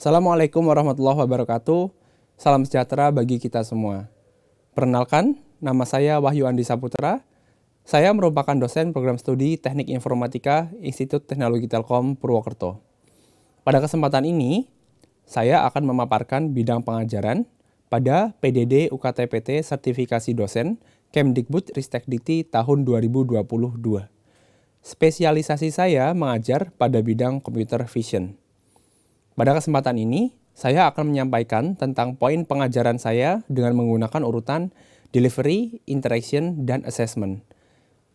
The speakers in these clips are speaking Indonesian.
Assalamualaikum warahmatullahi wabarakatuh. Salam sejahtera bagi kita semua. Perkenalkan, nama saya Wahyu Andi Saputra. Saya merupakan dosen program studi Teknik Informatika Institut Teknologi Telkom Purwokerto. Pada kesempatan ini, saya akan memaparkan bidang pengajaran pada PDD UKT-PT Sertifikasi Dosen Kemdikbud Ristekdikti tahun 2022. Spesialisasi saya mengajar pada bidang computer vision. Pada kesempatan ini, saya akan menyampaikan tentang poin pengajaran saya dengan menggunakan urutan delivery, interaction, dan assessment.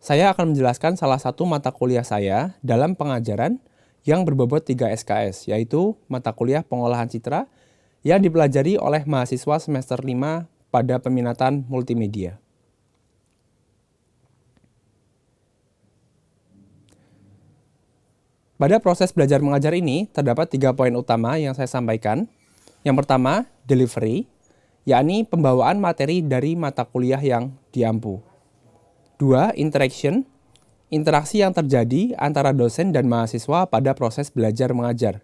Saya akan menjelaskan salah satu mata kuliah saya dalam pengajaran yang berbobot 3 SKS, yaitu mata kuliah pengolahan citra yang dipelajari oleh mahasiswa semester 5 pada peminatan multimedia. Pada proses belajar mengajar ini, terdapat 3 poin utama yang saya sampaikan. Yang pertama, delivery, yakni pembawaan materi dari mata kuliah yang diampu. 2. Interaction, interaksi yang terjadi antara dosen dan mahasiswa pada proses belajar mengajar.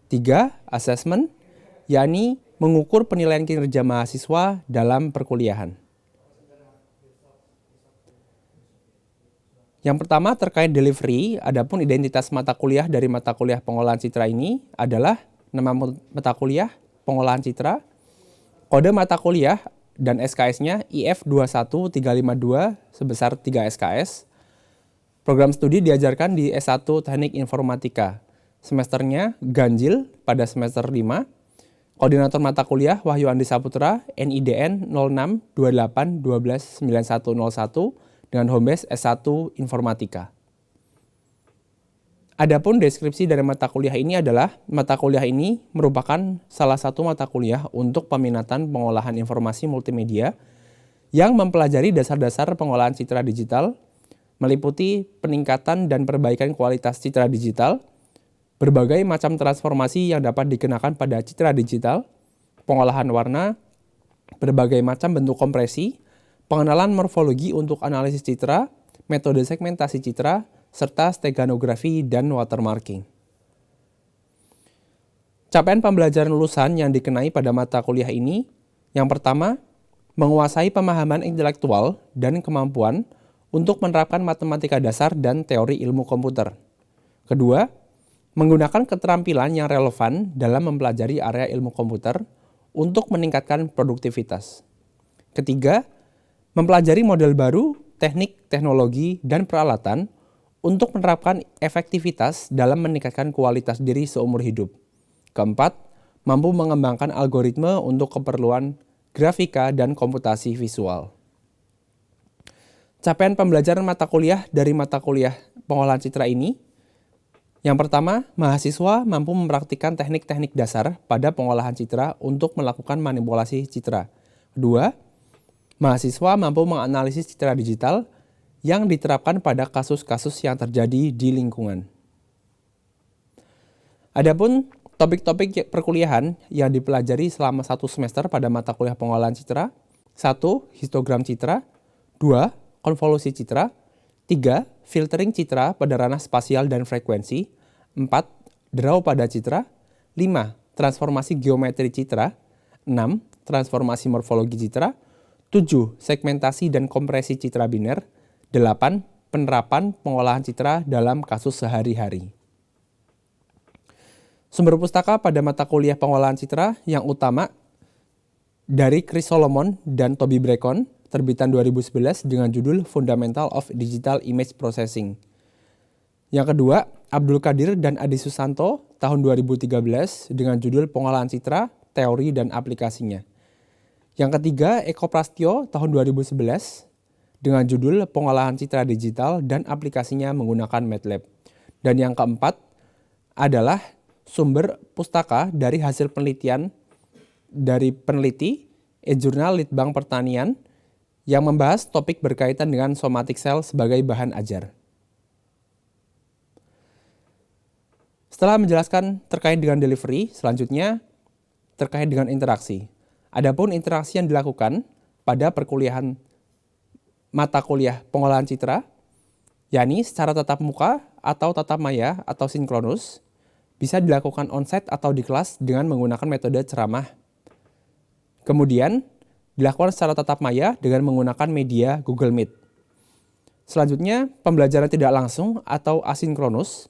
3. Assessment, yakni mengukur penilaian kinerja mahasiswa dalam perkuliahan. Yang pertama terkait delivery, adapun identitas mata kuliah dari mata kuliah pengolahan citra ini adalah nama mata kuliah pengolahan citra, kode mata kuliah dan SKS-nya IF 21352 sebesar 3 SKS. Program studi diajarkan di S1 Teknik Informatika. Semesternya ganjil pada semester 5. Koordinator mata kuliah Wahyu Andi Saputra, NIDN 0628129101 dengan homebase S1 Informatika. Adapun deskripsi dari mata kuliah ini adalah mata kuliah ini merupakan salah satu mata kuliah untuk peminatan pengolahan informasi multimedia yang mempelajari dasar-dasar pengolahan citra digital, meliputi peningkatan dan perbaikan kualitas citra digital, berbagai macam transformasi yang dapat dikenakan pada citra digital, pengolahan warna, berbagai macam bentuk kompresi, pengenalan morfologi untuk analisis citra, metode segmentasi citra, serta steganografi dan watermarking. Capaian pembelajaran lulusan yang dikenai pada mata kuliah ini, yang pertama, menguasai pemahaman intelektual dan kemampuan untuk menerapkan matematika dasar dan teori ilmu komputer. Kedua, menggunakan keterampilan yang relevan dalam mempelajari area ilmu komputer untuk meningkatkan produktivitas. Ketiga, mempelajari model baru, teknik, teknologi, dan peralatan untuk menerapkan efektivitas dalam meningkatkan kualitas diri seumur hidup. Keempat, mampu mengembangkan algoritma untuk keperluan grafika dan komputasi visual. Capaian pembelajaran mata kuliah dari mata kuliah pengolahan citra ini, yang pertama, mahasiswa mampu mempraktikkan teknik-teknik dasar pada pengolahan citra untuk melakukan manipulasi citra. Kedua, mahasiswa mampu menganalisis citra digital yang diterapkan pada kasus-kasus yang terjadi di lingkungan. Adapun topik-topik perkuliahan yang dipelajari selama 1 semester pada mata kuliah pengolahan citra: 1. Histogram citra, 2. Konvolusi citra, 3. Filtering citra pada ranah spasial dan frekuensi, 4. Draw pada citra, 5. Transformasi geometri citra, 6. Transformasi morfologi citra, 7. Segmentasi dan kompresi citra biner. 8. Penerapan pengolahan citra dalam kasus sehari-hari. Sumber pustaka pada mata kuliah pengolahan citra yang utama dari Chris Solomon dan Toby Brecon, terbitan 2011 dengan judul Fundamental of Digital Image Processing. Yang kedua, Abdul Qadir dan Adi Susanto tahun 2013 dengan judul Pengolahan Citra, Teori dan Aplikasinya. Yang ketiga, Eko Prastyo tahun 2011 dengan judul Pengolahan Citra Digital dan Aplikasinya menggunakan MATLAB. Dan yang keempat adalah sumber pustaka dari hasil penelitian dari peneliti e-jurnal Litbang Pertanian yang membahas topik berkaitan dengan somatic cell sebagai bahan ajar. Setelah menjelaskan terkait dengan delivery, selanjutnya terkait dengan interaksi. Adapun interaksi yang dilakukan pada perkuliahan mata kuliah pengolahan citra, yakni secara tatap muka atau tatap maya atau sinkronus, bisa dilakukan onsite atau di kelas dengan menggunakan metode ceramah. Kemudian, dilakukan secara tatap maya dengan menggunakan media Google Meet. Selanjutnya, pembelajaran tidak langsung atau asinkronus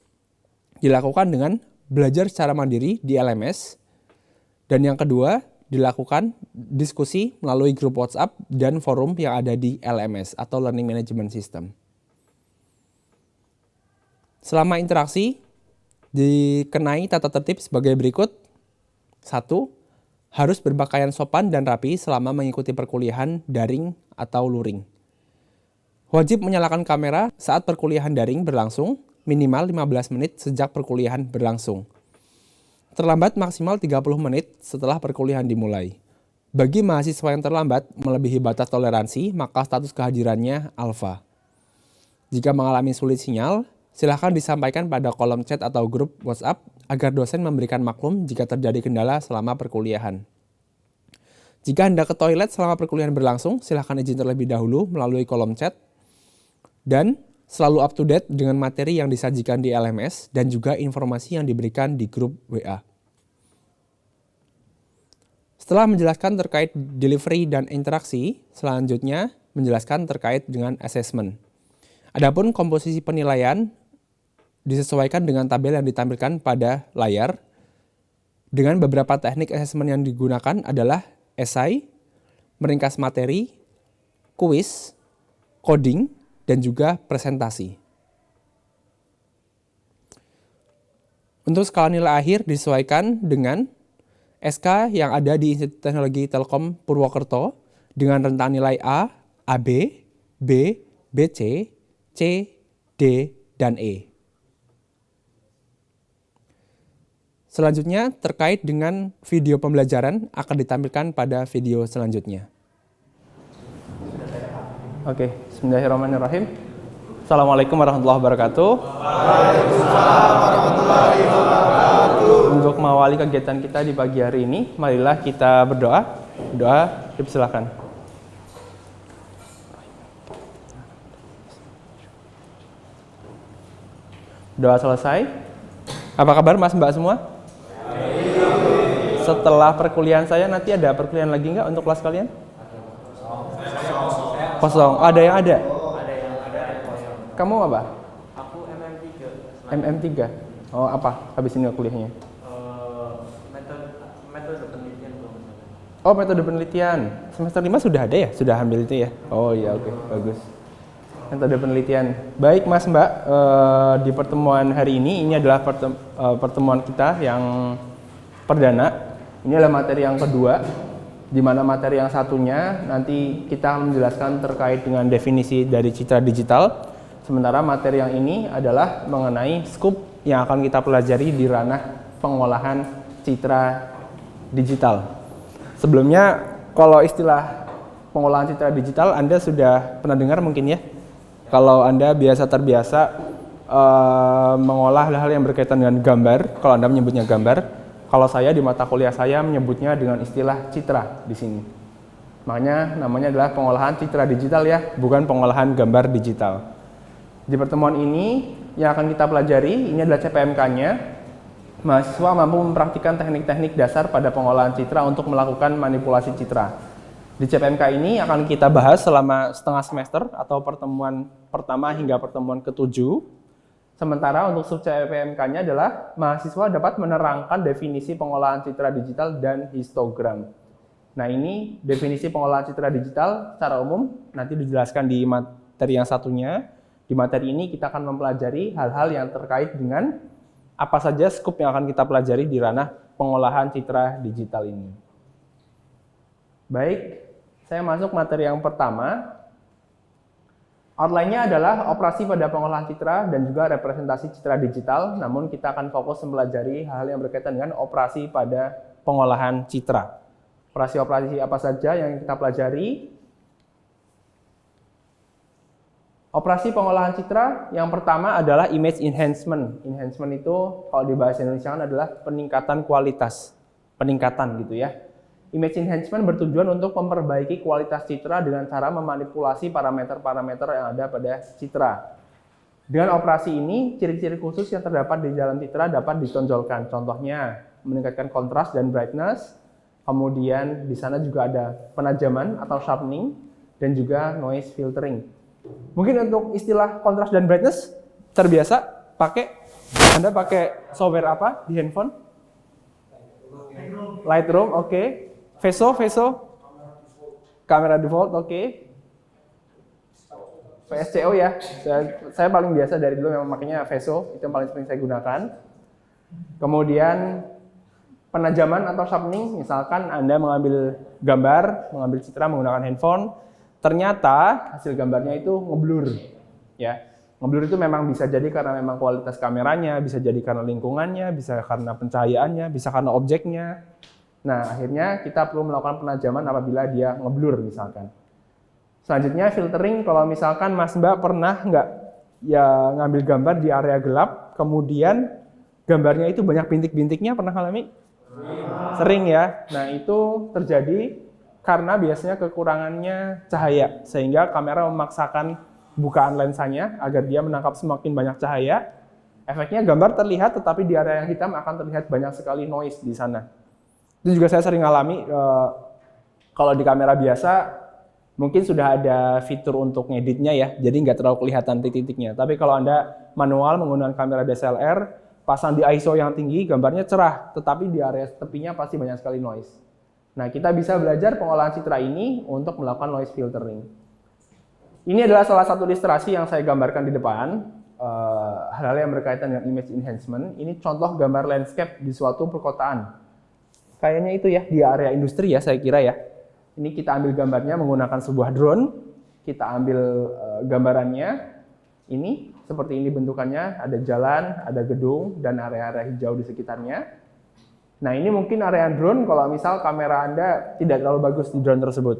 dilakukan dengan belajar secara mandiri di LMS. Dan yang kedua, dilakukan diskusi melalui grup WhatsApp dan forum yang ada di LMS atau Learning Management System. Selama interaksi, dikenai tata tertib sebagai berikut. 1. Harus berpakaian sopan dan rapi selama mengikuti perkuliahan daring atau luring. Wajib menyalakan kamera saat perkuliahan daring berlangsung, minimal 15 menit sejak perkuliahan berlangsung. Terlambat maksimal 30 menit setelah perkuliahan dimulai. Bagi mahasiswa yang terlambat melebihi batas toleransi, maka status kehadirannya alfa. Jika mengalami sulit sinyal, silakan disampaikan pada kolom chat atau grup WhatsApp agar dosen memberikan maklum jika terjadi kendala selama perkuliahan. Jika hendak ke toilet selama perkuliahan berlangsung, silakan izin terlebih dahulu melalui kolom chat. Dan selalu up to date dengan materi yang disajikan di LMS dan juga informasi yang diberikan di grup WA. Setelah menjelaskan terkait delivery dan interaksi, selanjutnya menjelaskan terkait dengan assessment. Adapun komposisi penilaian disesuaikan dengan tabel yang ditampilkan pada layar. Dengan beberapa teknik assessment yang digunakan adalah esai, meringkas materi, kuis, coding, dan juga presentasi. Untuk skala nilai akhir disesuaikan dengan SK yang ada di Institut Teknologi Telkom Purwokerto dengan rentang nilai A, AB, B, BC, C, D, dan E. Selanjutnya terkait dengan video pembelajaran akan ditampilkan pada video selanjutnya. Oke, bismillahirrahmanirrahim. Assalamualaikum warahmatullahi wabarakatuh. Waalaikumsalam warahmatullahi wabarakatuh. Untuk mengawali kegiatan kita di pagi hari ini, marilah kita berdoa. Doa, dipersilakan. Doa selesai. Apa kabar Mas Mbak semua? Setelah perkuliahan saya nanti ada perkuliahan lagi nggak untuk kelas kalian? Kosong. Oh, ada yang ada? Kamu apa? Aku MM3. MM3. Oh, apa? Habis ini kuliahnya? Metode penelitian. Oh, metode penelitian. Semester 5 sudah ada ya? Sudah ambil itu ya? Oh iya, oke. Bagus. Metode penelitian. Baik Mas Mbak, di pertemuan hari ini adalah pertemuan kita yang perdana. Ini adalah materi yang kedua, di mana materi yang satunya nanti kita menjelaskan terkait dengan definisi dari citra digital. Sementara materi yang ini adalah mengenai scope yang akan kita pelajari di ranah pengolahan citra digital. Sebelumnya, kalau istilah pengolahan citra digital Anda sudah pernah dengar mungkin ya? Kalau Anda terbiasa mengolah hal-hal yang berkaitan dengan gambar, kalau Anda menyebutnya gambar. Kalau saya di mata kuliah saya menyebutnya dengan istilah citra di sini. Makanya namanya adalah pengolahan citra digital ya, bukan pengolahan gambar digital. Di pertemuan ini yang akan kita pelajari, ini adalah CPMK-nya. Mahasiswa mampu mempraktikkan teknik-teknik dasar pada pengolahan citra untuk melakukan manipulasi citra. Di CPMK ini akan kita bahas selama setengah semester atau pertemuan pertama hingga pertemuan ke-7. Sementara untuk sub CPMK-nya adalah mahasiswa dapat menerangkan definisi pengolahan citra digital dan histogram. Nah, ini definisi pengolahan citra digital secara umum nanti dijelaskan di materi yang satunya. Di materi ini kita akan mempelajari hal-hal yang terkait dengan apa saja skup yang akan kita pelajari di ranah pengolahan citra digital ini. Baik, saya masuk materi yang pertama. Outline-nya adalah operasi pada pengolahan citra dan juga representasi citra digital, namun kita akan fokus mempelajari hal yang berkaitan dengan operasi pada pengolahan citra. Operasi-operasi apa saja yang kita pelajari? Operasi pengolahan citra yang pertama adalah image enhancement. Enhancement itu kalau di bahasa Indonesia adalah peningkatan kualitas. Peningkatan gitu ya. Image enhancement bertujuan untuk memperbaiki kualitas citra dengan cara memanipulasi parameter-parameter yang ada pada citra. Dengan operasi ini, ciri-ciri khusus yang terdapat di dalam citra dapat ditonjolkan. Contohnya, meningkatkan kontras dan brightness, kemudian di sana juga ada penajaman atau sharpening, dan juga noise filtering. Mungkin untuk istilah kontras dan brightness, terbiasa Anda pakai software apa di handphone? Lightroom, oke. Veso, kamera default, oke. VSCO ya, saya paling biasa dari dulu memang makanya Veso, itu yang paling sering saya gunakan. Kemudian penajaman atau sharpening, misalkan Anda mengambil gambar, mengambil citra menggunakan handphone, ternyata hasil gambarnya itu ngeblur. Ya, ngeblur itu memang bisa jadi karena memang kualitas kameranya, bisa jadi karena lingkungannya, bisa karena pencahayaannya, bisa karena objeknya. Nah, akhirnya kita perlu melakukan penajaman apabila dia ngeblur misalkan. Selanjutnya filtering, kalau misalkan Mas Mbak pernah nggak ya ngambil gambar di area gelap, kemudian gambarnya itu banyak bintik-bintiknya, pernah alami? Sering ya. Nah itu terjadi karena biasanya kekurangannya cahaya, sehingga kamera memaksakan bukaan lensanya agar dia menangkap semakin banyak cahaya. Efeknya gambar terlihat, tetapi di area yang hitam akan terlihat banyak sekali noise di sana. Itu juga saya sering alami kalau di kamera biasa. Mungkin sudah ada fitur untuk ngeditnya ya, jadi nggak terlalu kelihatan titik-titiknya. Tapi kalau Anda manual menggunakan kamera DSLR, pasang di ISO yang tinggi, gambarnya cerah, tetapi di area tepinya pasti banyak sekali noise. Nah, kita bisa belajar pengolahan citra ini untuk melakukan noise filtering. Ini adalah salah satu ilustrasi yang saya gambarkan di depan, hal-hal yang berkaitan dengan image enhancement. Ini contoh gambar landscape di suatu perkotaan. Kayaknya itu ya, di area industri ya, saya kira ya. Ini kita ambil gambarnya menggunakan sebuah drone, kita ambil gambarannya, ini seperti ini bentukannya, ada jalan, ada gedung, dan area-area hijau di sekitarnya. Nah ini mungkin area drone kalau misal kamera Anda tidak terlalu bagus di drone tersebut.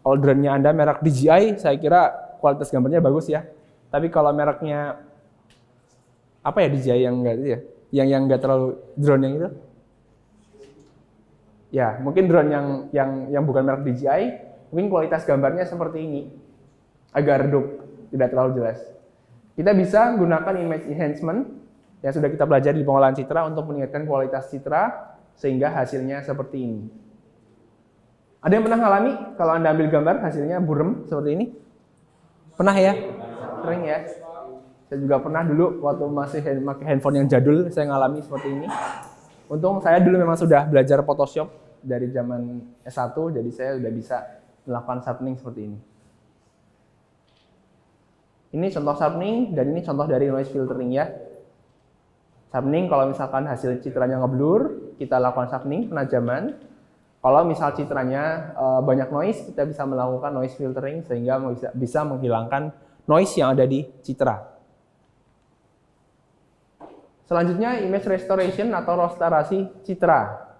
Kalau drone-nya Anda merek DJI, saya kira kualitas gambarnya bagus ya. Tapi kalau mereknya, apa ya DJI yang enggak ya? Yang enggak terlalu drone yang itu? Ya, mungkin drone yang bukan merek DJI, mungkin kualitas gambarnya seperti ini. Agak redup, tidak terlalu jelas. Kita bisa gunakan image enhancement yang sudah kita pelajari di pengolahan citra untuk meningkatkan kualitas citra sehingga hasilnya seperti ini. Ada yang pernah ngalami kalau Anda ambil gambar hasilnya burem seperti ini? Pernah ya? Sering ya? Saya juga pernah dulu waktu masih pakai handphone yang jadul, saya ngalami seperti ini. Untung saya dulu memang sudah belajar Photoshop dari zaman S1, jadi saya sudah bisa melakukan sharpening seperti ini. Ini contoh sharpening, dan ini contoh dari noise filtering ya. Sharpening kalau misalkan hasil citranya ngeblur, kita lakukan sharpening, penajaman. Kalau misal citranya banyak noise, kita bisa melakukan noise filtering sehingga bisa menghilangkan noise yang ada di citra. Selanjutnya image restoration atau restorasi citra.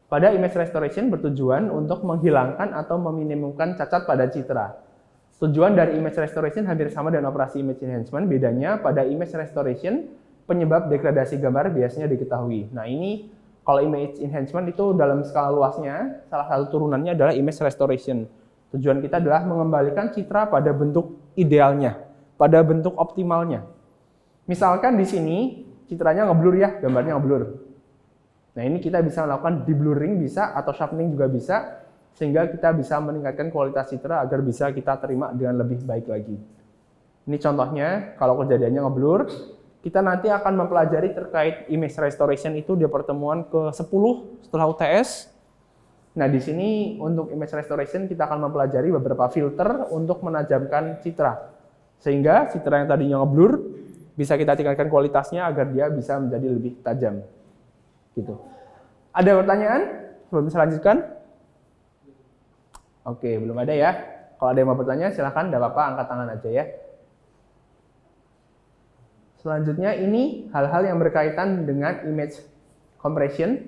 Pada image restoration bertujuan untuk menghilangkan atau meminimumkan cacat pada citra. Tujuan dari image restoration hampir sama dengan operasi image enhancement, bedanya pada image restoration penyebab degradasi gambar biasanya diketahui. Nah ini kalau image enhancement itu dalam skala luasnya, salah satu turunannya adalah image restoration. Tujuan kita adalah mengembalikan citra pada bentuk idealnya, pada bentuk optimalnya. Misalkan di sini citranya ngeblur ya, gambarnya ngeblur. Nah ini kita bisa melakukan deblurring bisa atau sharpening juga bisa, sehingga kita bisa meningkatkan kualitas citra agar bisa kita terima dengan lebih baik lagi. Ini contohnya kalau kejadiannya ngeblur, kita nanti akan mempelajari terkait image restoration itu di pertemuan ke-10 setelah UTS. Nah di sini untuk image restoration kita akan mempelajari beberapa filter untuk menajamkan citra, sehingga citra yang tadinya ngeblur bisa kita tingkatkan kualitasnya agar dia bisa menjadi lebih tajam. Gitu. Ada pertanyaan sebelum saya lanjutkan? Oke, belum ada ya. Kalau ada yang mau bertanya, silahkan, tidak apa-apa, angkat tangan aja ya. Selanjutnya ini hal-hal yang berkaitan dengan image compression.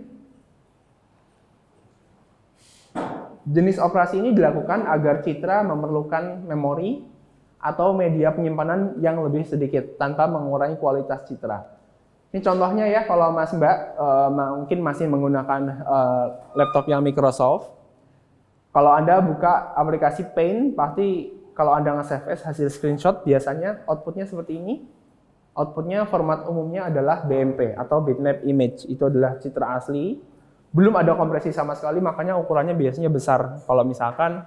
Jenis operasi ini dilakukan agar citra memerlukan memori atau media penyimpanan yang lebih sedikit tanpa mengurangi kualitas citra. Ini contohnya ya, kalau Mas Mbak mungkin masih menggunakan laptop yang Microsoft. Kalau Anda buka aplikasi Paint, pasti kalau Anda nge-save as hasil screenshot, biasanya outputnya seperti ini. Outputnya format umumnya adalah BMP atau bitmap image. Itu adalah citra asli. Belum ada kompresi sama sekali, makanya ukurannya biasanya besar. Kalau misalkan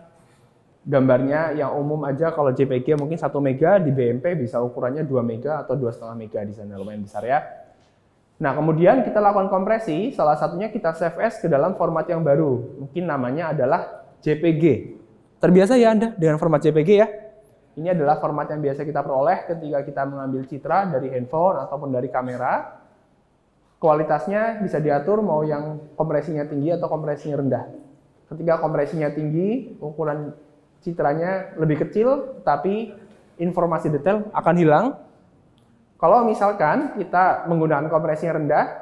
gambarnya yang umum aja, kalau JPG mungkin 1 mega, di BMP bisa ukurannya 2 mega atau 2,5 mega di sana, lumayan besar ya. Nah, kemudian kita lakukan kompresi, salah satunya kita save as ke dalam format yang baru. Mungkin namanya adalah JPG. Terbiasa ya Anda dengan format JPG ya? Ini adalah format yang biasa kita peroleh ketika kita mengambil citra dari handphone ataupun dari kamera. Kualitasnya bisa diatur mau yang kompresinya tinggi atau kompresinya rendah. Ketika kompresinya tinggi, ukuran citranya lebih kecil, tapi informasi detail akan hilang. Kalau misalkan kita menggunakan kompresi yang rendah,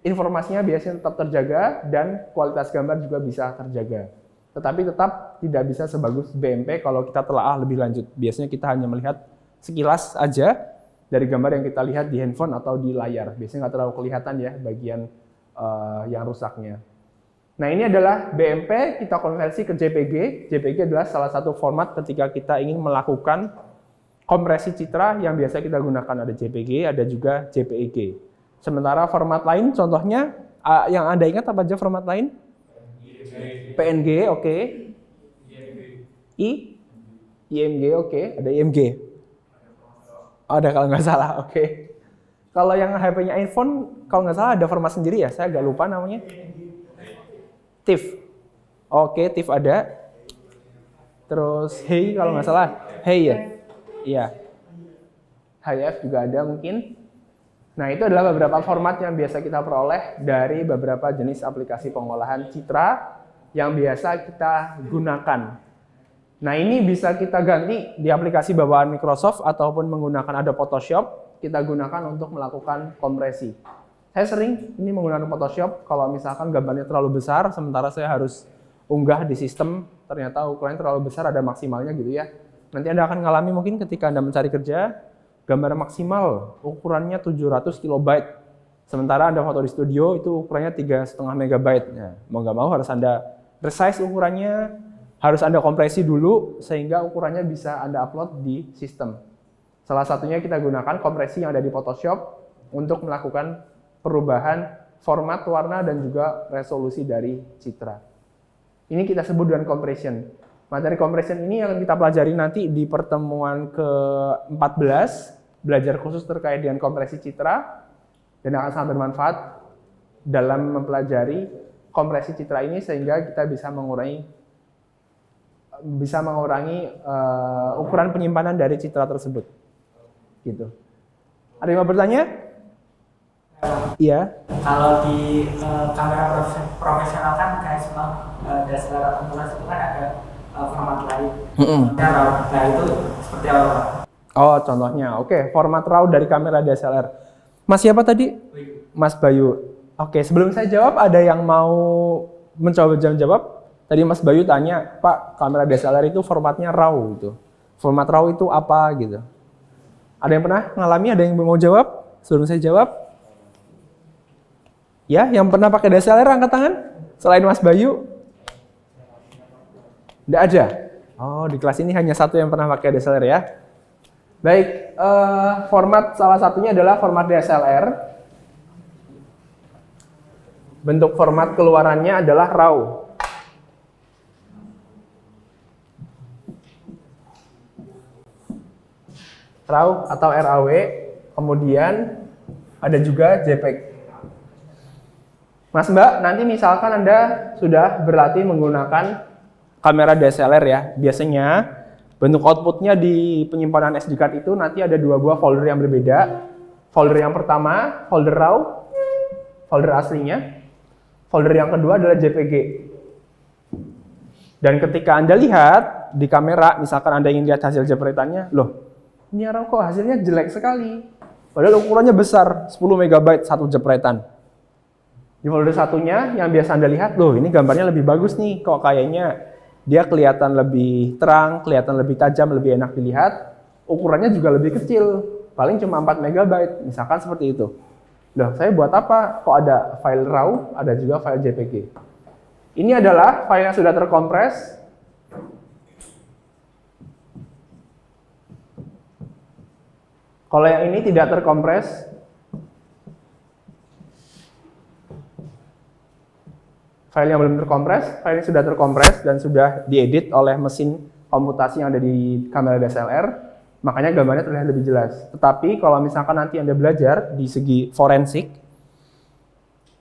informasinya biasanya tetap terjaga dan kualitas gambar juga bisa terjaga. Tetapi tetap tidak bisa sebagus BMP kalau kita telaah lebih lanjut. Biasanya kita hanya melihat sekilas aja dari gambar yang kita lihat di handphone atau di layar. Biasanya nggak terlalu kelihatan ya bagian yang rusaknya. Nah, ini adalah BMP, kita konversi ke JPG. JPG adalah salah satu format ketika kita ingin melakukan kompresi citra yang biasa kita gunakan. Ada JPG, ada juga JPEG. Sementara format lain, contohnya yang Anda ingat apa aja format lain? PNG, oke. IMG, oke. Ada IMG. Ada kalau nggak salah, oke. Kalau yang HP-nya iPhone, kalau nggak salah ada format sendiri ya, saya agak lupa namanya. TIFF. Oke, TIFF ada. Terus Hey kalau nggak salah, Hey ya. Iya. HIF juga ada mungkin. Nah, itu adalah beberapa format yang biasa kita peroleh dari beberapa jenis aplikasi pengolahan citra yang biasa kita gunakan. Nah, ini bisa kita ganti di aplikasi bawaan Microsoft ataupun menggunakan Adobe Photoshop, kita gunakan untuk melakukan kompresi. Saya sering ini menggunakan Photoshop kalau misalkan gambarnya terlalu besar, sementara saya harus unggah di sistem, ternyata ukurannya terlalu besar, ada maksimalnya gitu ya. Nanti Anda akan mengalami mungkin ketika Anda mencari kerja, gambar maksimal ukurannya 700 kilobyte. Sementara Anda foto di studio itu ukurannya 3,5 megabyte. Nah, mau nggak mau harus Anda resize ukurannya, harus Anda kompresi dulu sehingga ukurannya bisa Anda upload di sistem. Salah satunya kita gunakan kompresi yang ada di Photoshop untuk melakukan perubahan format, warna, dan juga resolusi dari citra. Ini kita sebut dengan compression. Materi compression ini yang kita pelajari nanti di pertemuan ke-14, belajar khusus terkait dengan kompresi citra, dan akan sangat bermanfaat dalam mempelajari kompresi citra ini sehingga kita bisa mengurangi ukuran penyimpanan dari citra tersebut. Gitu. Ada yang mau bertanya? Iya. Kalau di kamera profesional kan kayak semua DSLR atau itu kan ada format lain. Nah, itu seperti apa, Pak? Oh, contohnya. Oke, format RAW dari kamera DSLR. Mas siapa tadi? Mas Bayu. Oke, sebelum saya jawab, ada yang mau mencoba jawab? Tadi Mas Bayu tanya, Pak, kamera DSLR itu formatnya RAW gitu. Format RAW itu apa gitu? Ada yang pernah ngalami? Ada yang mau jawab? Sebelum saya jawab? Ya, yang pernah pakai DSLR angkat tangan? Selain Mas Bayu? Tidak ada? Oh, di kelas ini hanya satu yang pernah pakai DSLR ya. Baik, format salah satunya adalah format DSLR. Bentuk format keluarannya adalah RAW. RAW atau RAW, kemudian ada juga JPEG. Mas Mbak, nanti misalkan Anda sudah berlatih menggunakan kamera DSLR ya, biasanya bentuk outputnya di penyimpanan SD card itu nanti ada 2 buah folder yang berbeda. Folder yang pertama, folder RAW, folder aslinya. Folder yang kedua adalah JPG. Dan ketika Anda lihat di kamera, misalkan Anda ingin lihat hasil jepretannya, loh, ini RAW kok hasilnya jelek sekali. Padahal ukurannya besar, 10 MB satu jepretan. Di folder satunya yang biasa Anda lihat, loh ini gambarnya lebih bagus nih, kok kayaknya dia kelihatan lebih terang, kelihatan lebih tajam, lebih enak dilihat. Ukurannya juga lebih kecil, paling cuma 4 MB, misalkan seperti itu. Loh, saya buat apa? Kok ada file RAW, ada juga file JPG. Ini adalah file yang sudah terkompres. Kalau yang ini tidak terkompres, file yang belum terkompres, file ini sudah terkompres dan sudah diedit oleh mesin komputasi yang ada di kamera DSLR, makanya gambarnya terlihat lebih jelas. Tetapi kalau misalkan nanti Anda belajar di segi forensik,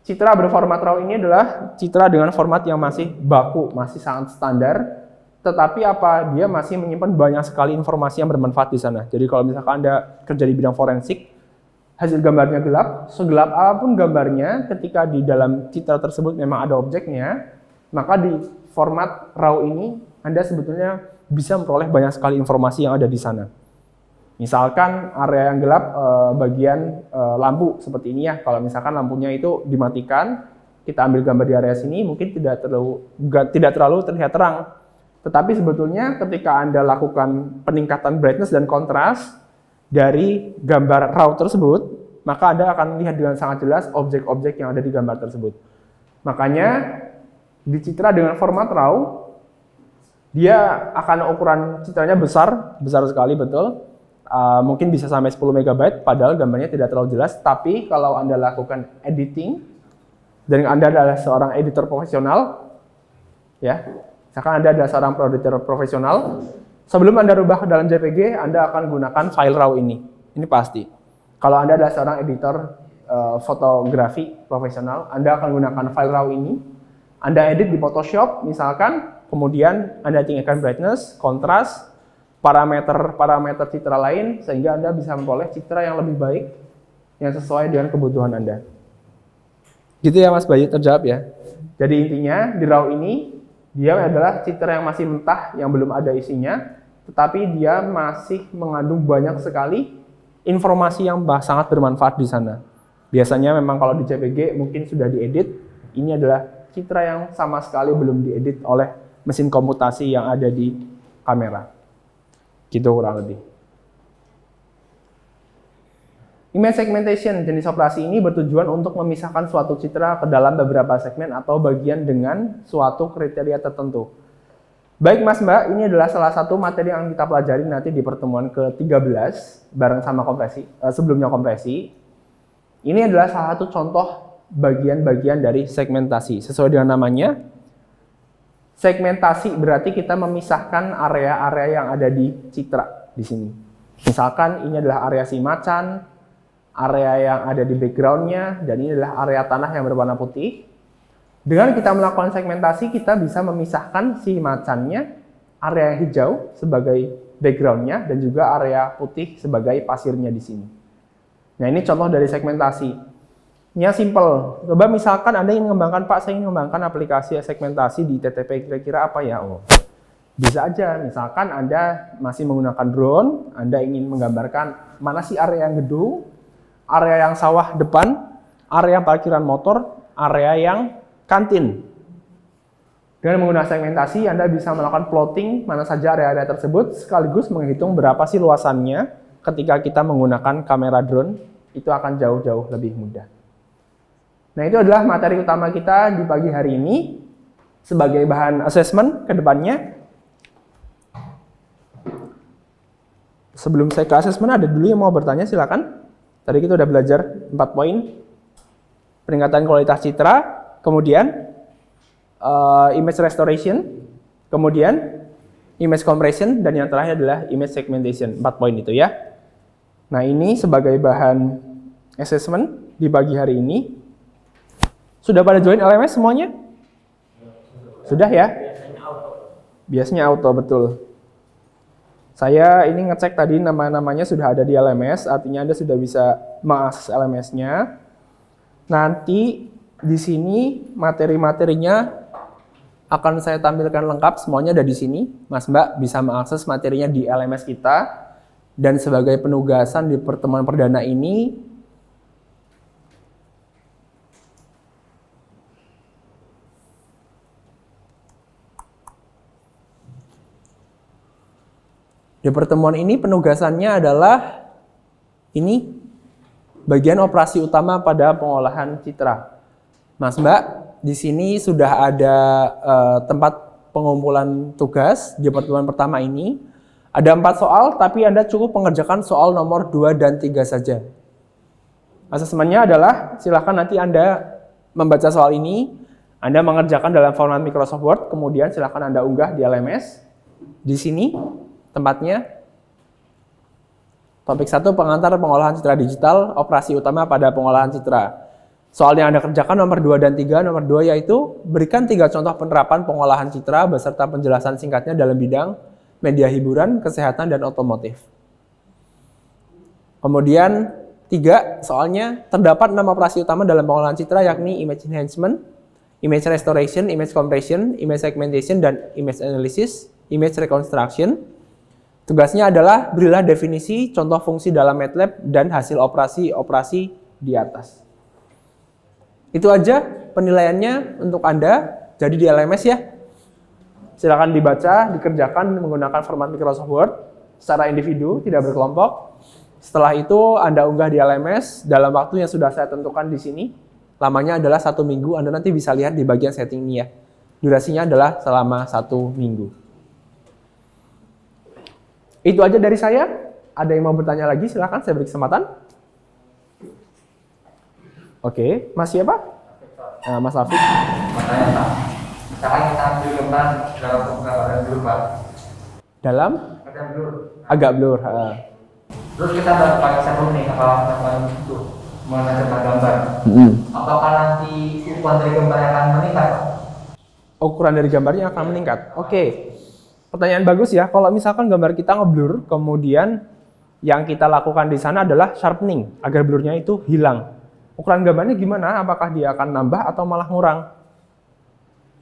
citra berformat RAW ini adalah citra dengan format yang masih baku, masih sangat standar, tetapi dia masih menyimpan banyak sekali informasi yang bermanfaat di sana. Jadi kalau misalkan Anda kerja di bidang forensik, hasil gambarnya gelap, segelap apapun gambarnya, ketika di dalam citra tersebut memang ada objeknya, maka di format RAW ini Anda sebetulnya bisa memperoleh banyak sekali informasi yang ada di sana. Misalkan area yang gelap bagian lampu seperti ini ya. Kalau misalkan lampunya itu dimatikan, kita ambil gambar di area sini mungkin tidak terlalu terlihat terang. Tetapi sebetulnya ketika Anda lakukan peningkatan brightness dan kontras dari gambar RAW tersebut, maka Anda akan lihat dengan sangat jelas objek-objek yang ada di gambar tersebut. Makanya di citra dengan format RAW, dia akan ukuran citranya besar sekali betul. Mungkin bisa sampai 10 MB, padahal gambarnya tidak terlalu jelas. Tapi kalau Anda lakukan editing, dan Anda adalah seorang editor profesional, ya, misalkan Anda adalah seorang editor profesional, sebelum Anda rubah ke dalam JPG, Anda akan gunakan file RAW ini. Ini pasti. Kalau Anda adalah seorang editor fotografi profesional, Anda akan gunakan file RAW ini. Anda edit di Photoshop, misalkan, kemudian Anda tingkatkan brightness, kontras, parameter citra lain, sehingga Anda bisa memperoleh citra yang lebih baik, yang sesuai dengan kebutuhan Anda. Gitu ya Mas Bayu, terjawab ya. Jadi intinya di RAW ini, dia adalah citra yang masih mentah, yang belum ada isinya, tetapi dia masih mengandung banyak sekali informasi yang sangat bermanfaat di sana. Biasanya memang kalau di JPG mungkin sudah diedit, ini adalah citra yang sama sekali belum diedit oleh mesin komputasi yang ada di kamera. Gitu kurang lebih. Image segmentation jenis operasi ini bertujuan untuk memisahkan suatu citra ke dalam beberapa segmen atau bagian dengan suatu kriteria tertentu. Baik Mas Mbak, ini adalah salah satu materi yang kita pelajari nanti di pertemuan ke-13 bareng sama kompresi, sebelumnya kompresi. Ini adalah salah satu contoh bagian-bagian dari segmentasi. Sesuai dengan namanya, segmentasi berarti kita memisahkan area-area yang ada di citra di sini. Misalkan ini adalah area si macan, area yang ada di backgroundnya, dan ini adalah area tanah yang berwarna putih. Dengan kita melakukan segmentasi, kita bisa memisahkan si macannya, area hijau sebagai backgroundnya, dan juga area putih sebagai pasirnya di sini. Nah ini contoh dari segmentasi. Ini simple. Coba misalkan Anda ingin mengembangkan, Pak, saya ingin mengembangkan aplikasi segmentasi di TTP, kira-kira apa ya? Oh, bisa aja. Misalkan Anda masih menggunakan drone, Anda ingin menggambarkan mana sih area yang gedung, area yang sawah depan, area yang parkiran motor, area yang kantin. Dengan menggunakan segmentasi, Anda bisa melakukan plotting mana saja area-area tersebut, sekaligus menghitung berapa sih luasannya ketika kita menggunakan kamera drone, itu akan jauh-jauh lebih mudah. Nah, itu adalah materi utama kita di pagi hari ini sebagai bahan assessment ke depannya. Sebelum saya ke assessment, ada dulu yang mau bertanya, silakan. Tadi kita udah belajar 4 poin. Peningkatan kualitas citra, kemudian image restoration, kemudian image compression, dan yang terakhir adalah image segmentation. 4 poin itu ya. Nah, ini sebagai bahan assessment di pagi hari ini. Sudah pada join LMS semuanya? Sudah ya? Biasanya auto, betul. Saya ini ngecek tadi nama-namanya sudah ada di LMS, artinya Anda sudah bisa mengakses LMS-nya. Nanti di sini materi-materinya akan saya tampilkan lengkap, semuanya ada di sini. Mas Mbak bisa mengakses materinya di LMS kita. Dan sebagai penugasan di pertemuan perdana ini, penugasannya adalah ini bagian operasi utama pada pengolahan citra. Mas Mbak, di sini sudah ada tempat pengumpulan tugas di pertemuan pertama ini. Ada 4 soal, tapi Anda cukup mengerjakan soal nomor 2 dan 3 saja. Asesmennya adalah, silakan nanti Anda membaca soal ini, Anda mengerjakan dalam format Microsoft Word, kemudian silakan Anda unggah di LMS. Di sini tempatnya. Topik 1, pengantar pengolahan citra digital, operasi utama pada pengolahan citra. Soal yang Anda kerjakan nomor 2 dan 3, nomor 2 yaitu berikan 3 contoh penerapan pengolahan citra beserta penjelasan singkatnya dalam bidang media hiburan, kesehatan, dan otomotif. Kemudian 3, soalnya terdapat 6 operasi utama dalam pengolahan citra yakni image enhancement, image restoration, image compression, image segmentation, dan image analysis, image reconstruction. Tugasnya adalah berilah definisi, contoh fungsi dalam MATLAB, dan hasil operasi-operasi di atas. Itu aja penilaiannya untuk Anda, jadi di LMS ya. Silakan dibaca, dikerjakan menggunakan format Microsoft Word secara individu, tidak berkelompok. Setelah itu Anda unggah di LMS dalam waktu yang sudah saya tentukan di sini. Lamanya adalah 1 minggu, Anda nanti bisa lihat di bagian setting ini ya. Durasinya adalah selama 1 minggu. Itu aja dari saya. Ada yang mau bertanya lagi? Silakan, saya beri kesempatan. Oke, Mas siapa? Mas Afif. Makanya Pak, misalkan kita ambil gambar dalam gambaran blur Pak. Dalam? Ada blur. Agak blur. Terus kita pakai sabun nih, apa itu menentukan gambar. Apakah nanti ukuran dari gambar akan meningkat Pak? Ukuran dari gambarnya akan meningkat. Oke. Pertanyaan bagus ya. Kalau misalkan gambar kita ngeblur, kemudian yang kita lakukan di sana adalah sharpening agar blurnya itu hilang. Ukuran gambarnya gimana? Apakah dia akan nambah atau malah ngurang?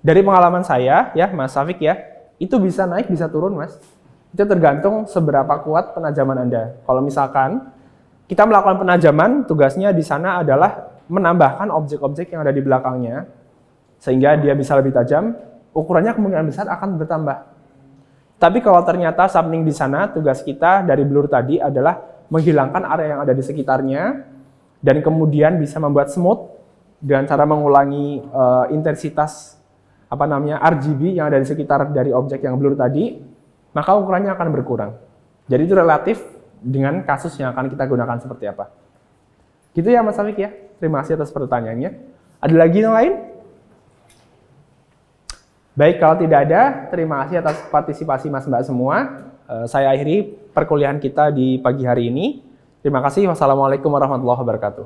Dari pengalaman saya ya, Mas Safik ya, itu bisa naik, bisa turun, Mas. Itu tergantung seberapa kuat penajaman Anda. Kalau misalkan kita melakukan penajaman, tugasnya di sana adalah menambahkan objek-objek yang ada di belakangnya, sehingga dia bisa lebih tajam, ukurannya kemungkinan besar akan bertambah. Tapi kalau ternyata sharpening di sana, tugas kita dari blur tadi adalah menghilangkan area yang ada di sekitarnya, dan kemudian bisa membuat smooth dengan cara mengulangi intensitas RGB yang ada di sekitar dari objek yang blur tadi, maka ukurannya akan berkurang. Jadi itu relatif dengan kasus yang akan kita gunakan seperti apa. Gitu ya Mas Safik ya. Terima kasih atas pertanyaannya. Ada lagi yang lain? Baik, kalau tidak ada, terima kasih atas partisipasi Mas Mbak semua. Saya akhiri perkuliahan kita di pagi hari ini. Terima kasih. Wassalamualaikum warahmatullahi wabarakatuh.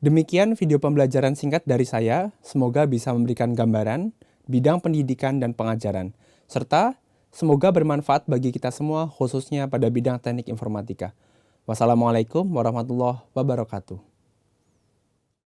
Demikian video pembelajaran singkat dari saya. Semoga bisa memberikan gambaran bidang pendidikan dan pengajaran, serta semoga bermanfaat bagi kita semua, khususnya pada bidang teknik informatika. Wassalamualaikum warahmatullahi wabarakatuh.